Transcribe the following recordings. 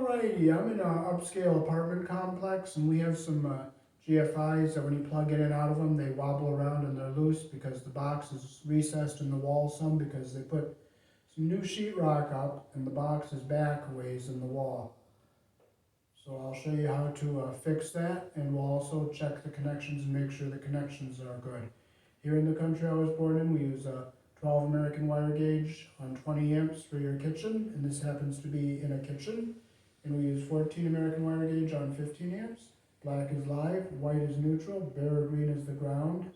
Alrighty, I'm in an upscale apartment complex and we have some GFIs that when you plug in and out of them, they wobble around and they're loose because the box is recessed in the wall some because they put some new sheetrock up and the box is back a ways in the wall. So I'll show you how to fix that, and we'll also check the connections and make sure the connections are good. Here in the country I was born in, we use a 12 American wire gauge on 20 amps for your kitchen, and this happens to be in a kitchen. And we use 14 American wire gauge on 15 amps. Black is live, white is neutral, bare green is the ground.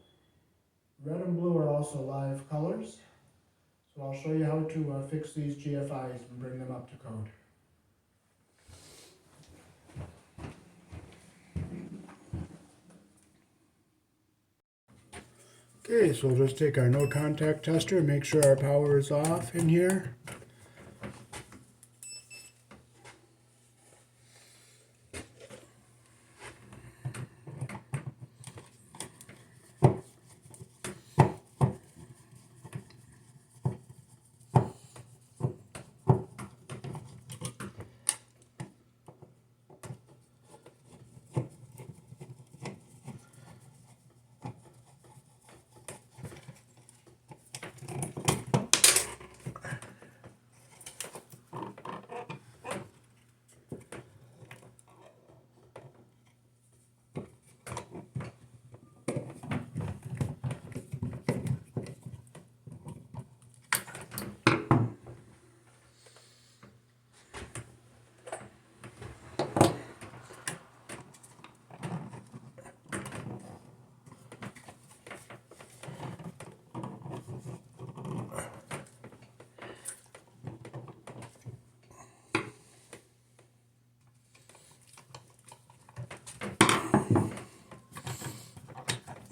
Red and blue are also live colors. So I'll show you how to fix these GFIs and bring them up to code. Okay, so we'll just take our no contact tester and make sure our power is off in here.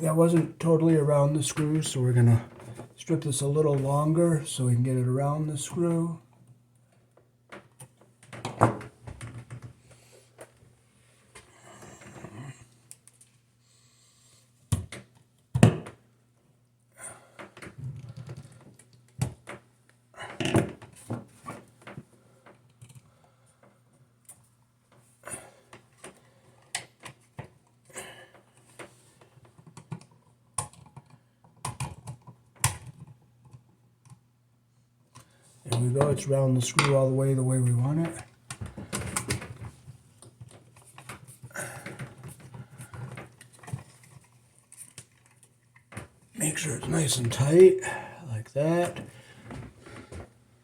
That wasn't totally around the screw, so we're going to strip this a little longer so we can get it around the screw. There we go, it's around the screw all the way we want it. Make sure it's nice and tight, like that.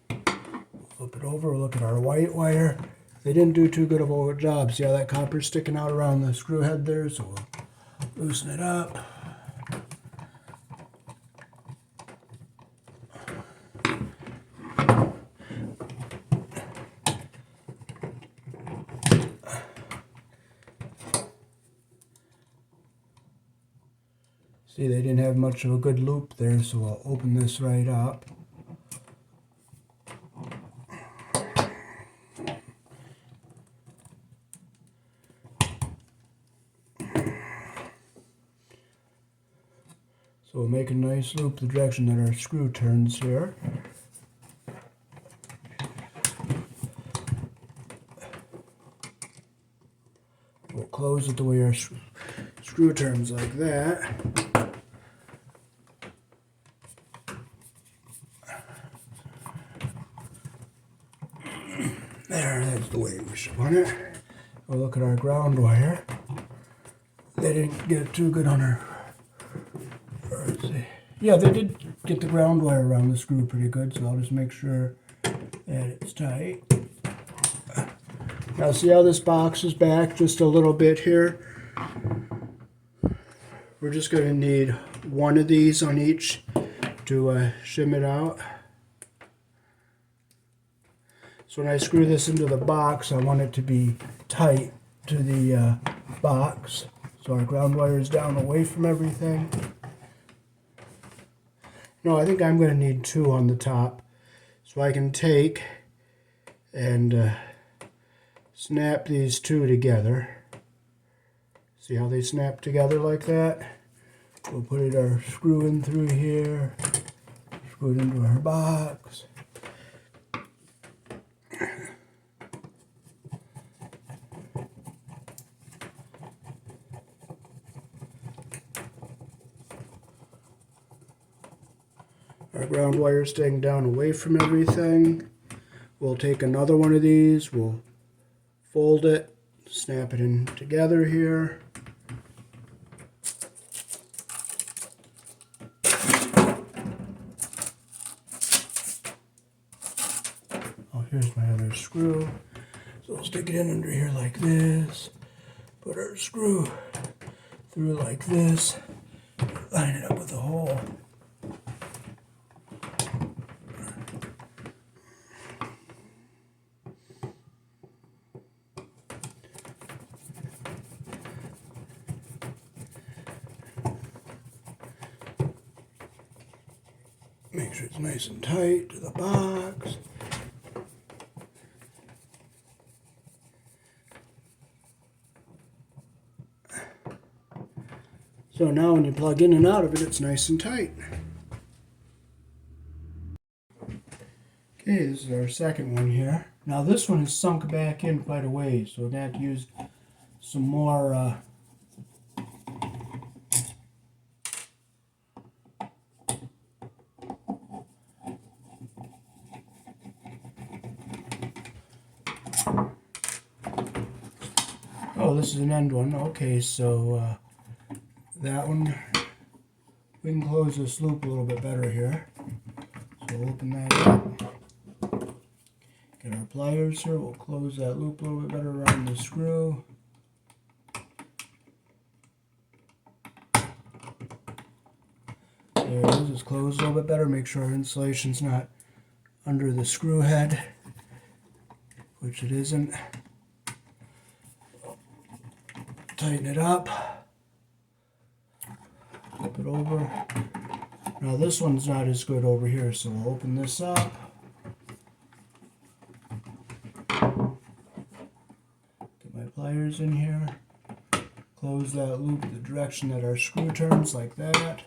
Flip it over, look at our white wire. They didn't do too good of a job. See how that copper's sticking out around the screw head there? So we'll loosen it up. See, they didn't have much of a good loop there, so I'll open this right up. So we'll make a nice loop the direction that our screw turns here. We'll close it the way our screw turns, like that. There, that's the way we should want it. We'll look at our ground wire. They didn't get it too good on her. Let's see. Yeah, they did get the ground wire around the screw pretty good, so I'll just make sure that it's tight. Now see how this box is back just a little bit here? We're just going to need one of these on each to shim it out. So when I screw this into the box, I want it to be tight to the box. So our ground wire is down away from everything. No, I think I'm going to need two on the top. So I can take and snap these two together. See how they snap together like that? We'll put our screw in through here, screw it into our box. Our ground wire staying down away from everything. We'll take another one of these, we'll fold it, snap it in together here. Oh, here's my other screw. So we'll stick it in under here like this, put our screw through like this, line it up with a hole. Make sure it's nice and tight to the box. So now when you plug in and out of it, it's nice and tight. Okay, this is our second one here. Now this one is sunk back in quite a ways, so we're going to have to use some more oh, this is an end one. Okay, so that one, we can close this loop a little bit better here. So we'll open that up. Get our pliers here. We'll close that loop a little bit better around the screw. There it is. It's closed a little bit better. Make sure our insulation's not under the screw head, which it isn't. Tighten it up. Flip it over. Now this one's not as good over here, so we'll open this up. Get my pliers in here. Close that loop the direction that our screw turns, like that.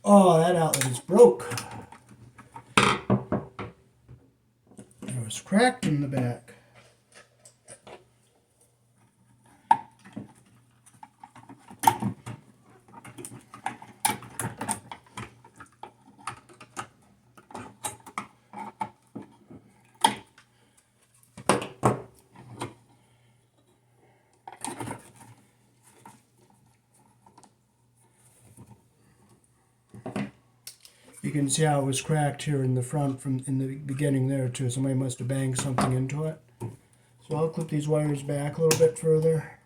Oh, that outlet is broke. It was cracked in the back. You can see how it was cracked here in the front from in the beginning there too. Somebody must have banged something into it. So I'll clip these wires back a little bit further.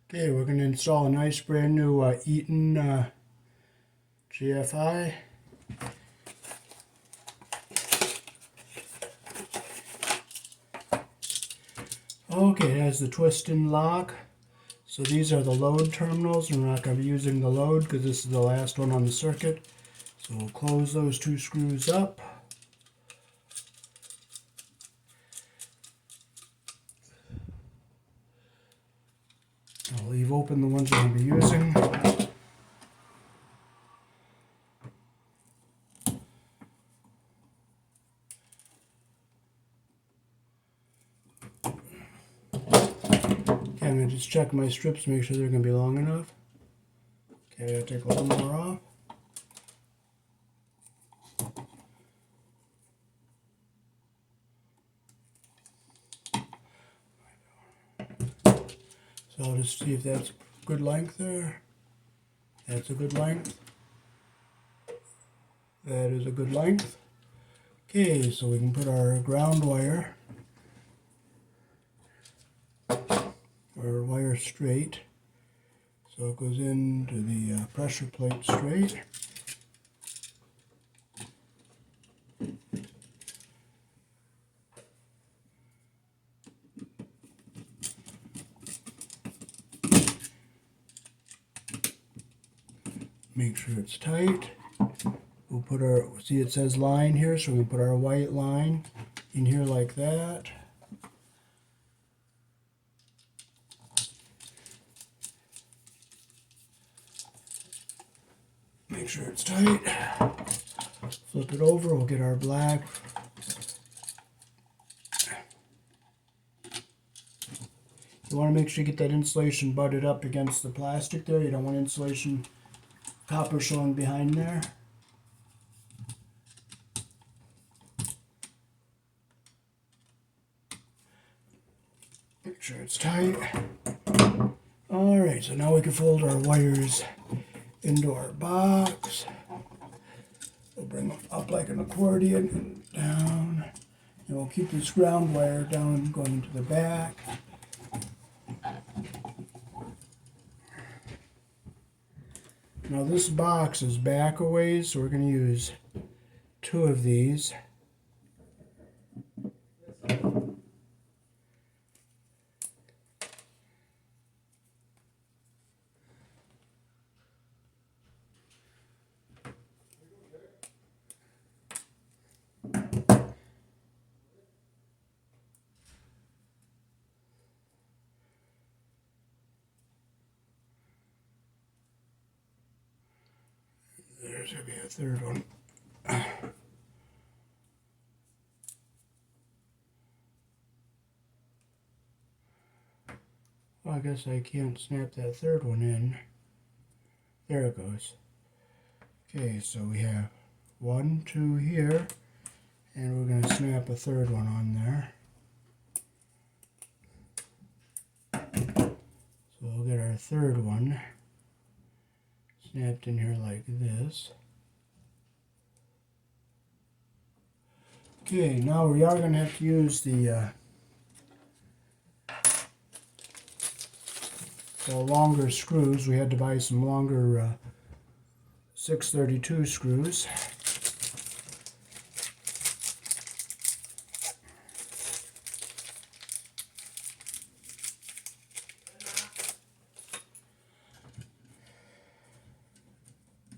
Okay, we're going to install a nice brand new Eaton GFI. Okay, it has the twist and lock. So these are the load terminals. We're not going to be using the load because this is the last one on the circuit. So we'll close those two screws up. I'll leave open the ones we're going to be using. Okay, I'm going to just check my strips to make sure they're going to be long enough. Okay, I'll take a little more off. So I'll just see if that's good length there. That's a good length. That is a good length. Okay, so we can put our ground wire, or wire straight. So it goes into the pressure plate straight. Make sure it's tight. We'll put our, see it says line here, so we'll put our white line in here like that. Make sure it's tight. Flip it over, we'll get our black. You want to make sure you get that insulation butted up against the plastic there. You don't want insulation copper showing behind there. Make sure it's tight. Alright, so now we can fold our wires into our box. We'll bring them up like an accordion and down. And we'll keep this ground wire down going to the back. Now this box is back a ways, so we're going to use 2 of these. There's going to be a third one. Well, I guess I can't snap that third one in. There it goes. Okay, so we have 1, 2 here, and we're going to snap a third one on there. So we'll get our third one snapped in here like this. Okay, now we are going to have to use the longer screws. We had to buy some longer 632 screws.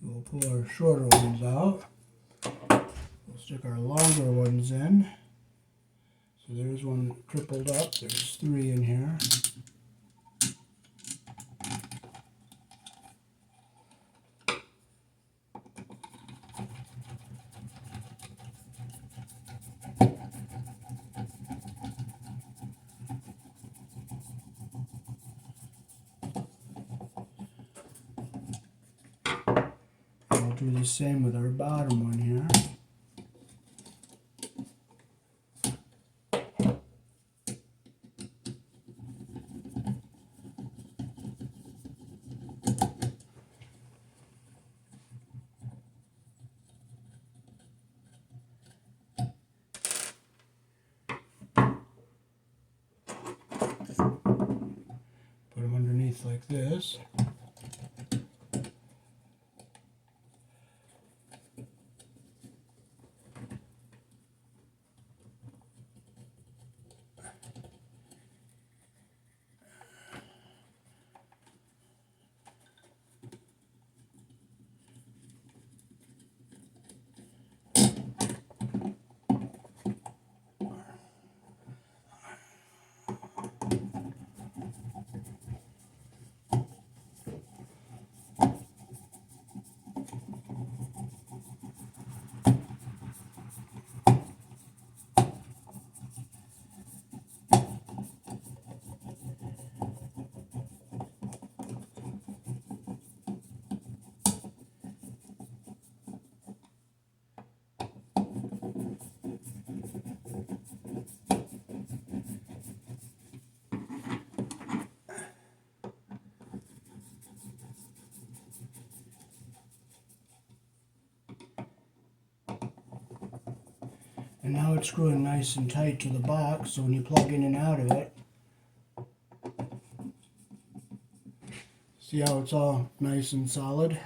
We'll pull our shorter ones out. We'll stick our longer ones in. So there's one crippled up. There's 3 in here. Do the same with our bottom one here. Put them underneath like this. And now it's screwing nice and tight to the box, so when you plug in and out of it, see how it's all nice and solid?